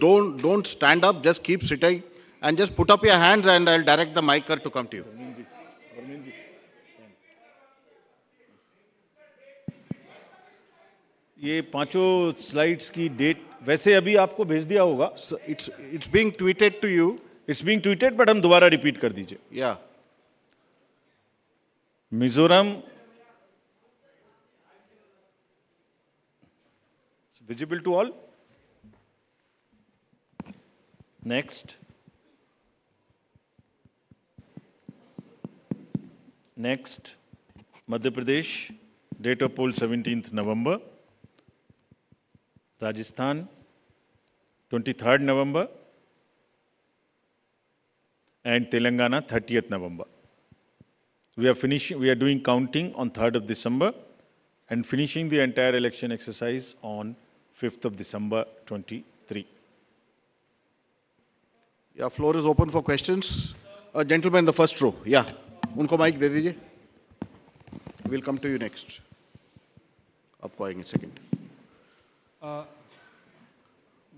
Don't stand up. Just keep sitting and just put up your hands, and I'll direct the mic to come to you. ये पांचों slides की date वैसे अभी आपको भेज दिया होगा. So it's being tweeted to you. It's being tweeted, but हम दोबारा रिपीट कर दीजिए. Yeah. Mizoram visible to all. Next. Next. Madhya Pradesh, date of poll 17 November. Rajasthan 23 November and Telangana 30th November. We are doing counting on 3rd of December and finishing the entire election exercise on 5th of December 23. Yeah, floor is open for questions. Gentleman in the first row. Yeah, उनको mic दे दीजिए. We'll come to you next. आपको आएंगे second.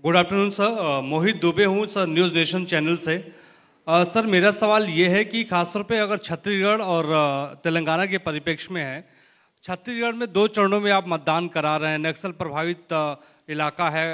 Good afternoon sir, मोहित दुबे हूँ sir, news nation channel से. Sir मेरा सवाल ये है कि खासतौर पे अगर छत्तीसगढ़ और तेलंगाना के परिप्रेक्ष्य में है, छत्तीसगढ़ में 2 चरणों में आप मतदान करा रहे हैं, नक्सल प्रभावित इलाका है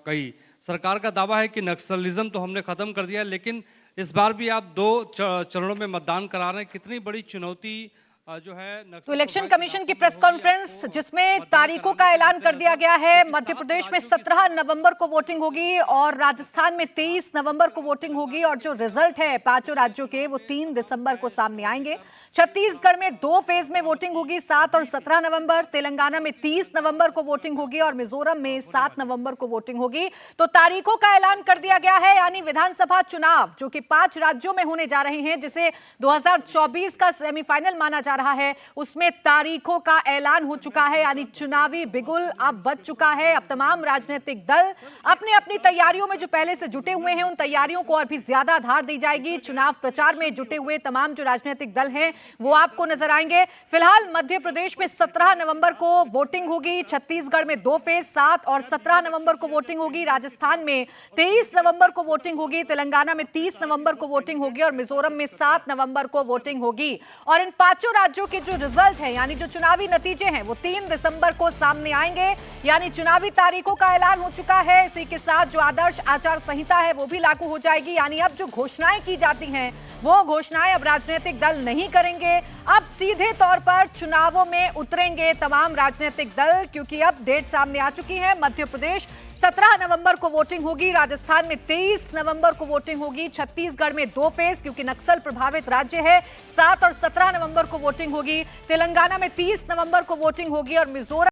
कई. सरकार का दावा है कि नक्सलिज्म तो हमने ख़त्म कर दिया है, लेकिन इस बार भी आप 2 चरणों में मतदान करा रहे हैं. कितनी बड़ी चुनौती जो है. तो इलेक्शन कमीशन की प्रेस कॉन्फ्रेंस जिसमें तारीखों का ऐलान कर दिया गया है. मध्य प्रदेश में 17 नवंबर को वोटिंग होगी और राजस्थान में 23 नवंबर को वोटिंग होगी, और जो रिजल्ट है 5 राज्यों के वो 3 दिसंबर को सामने आएंगे. छत्तीसगढ़ में 2 फेज में वोटिंग होगी, 7 और 17 नवंबर. तेलंगाना में 30 नवंबर को वोटिंग होगी और मिजोरम में 7 नवंबर को वोटिंग होगी. तो तारीखों का ऐलान कर दिया गया है, यानी विधानसभा चुनाव जो कि 5 राज्यों में होने जा रहे हैं, जिसे 2024 का सेमीफाइनल माना जा रहा है, उसमें तारीखों का ऐलान हो चुका है. यानी चुनावी बिगुल अब बज चुका है. अब तमाम राजनीतिक दल अपनी अपनी तैयारियों में जो पहले से जुटे हुए हैं, उन तैयारियों को और भी ज्यादा धार दी जाएगी. चुनाव प्रचार में जुटे हुए तमाम जो राजनीतिक दल हैं वो आपको नजर आएंगे. फिलहाल मध्य प्रदेश में 17 नवंबर को वोटिंग होगी, छत्तीसगढ़ में 2 फेज 7 और 17 नवंबर को वोटिंग होगी, राजस्थान में 23 नवंबर को वोटिंग होगी, तेलंगाना में 30 नवंबर को वोटिंग होगी और मिजोरम में 7 नवंबर को वोटिंग होगी. और इन 5 राज्यों के जो रिजल्ट है, यानी जो चुनावी नतीजे हैं, वो 3 दिसंबर को सामने आएंगे. यानी चुनावी तारीखों का ऐलान हो चुका है. इसी के साथ जो आदर्श आचार संहिता है वो भी लागू हो जाएगी. यानी अब जो घोषणाएं की जाती हैं वो घोषणाएं अब राजनीतिक दल नहीं करेंगे. अब सीधे तौर पर चुनावों में उतरेंगे तमाम राजनीतिक दल, क्योंकि अब डेट सामने आ चुकी है. मध्य प्रदेश 17 नवंबर को वोटिंग होगी, राजस्थान में 23 नवंबर को वोटिंग होगी, छत्तीसगढ़ में 2 फेज क्योंकि नक्सल प्रभावित राज्य है, 7 और 17 नवंबर को वोटिंग होगी, तेलंगाना में 30 नवंबर को वोटिंग होगी और मिजोरम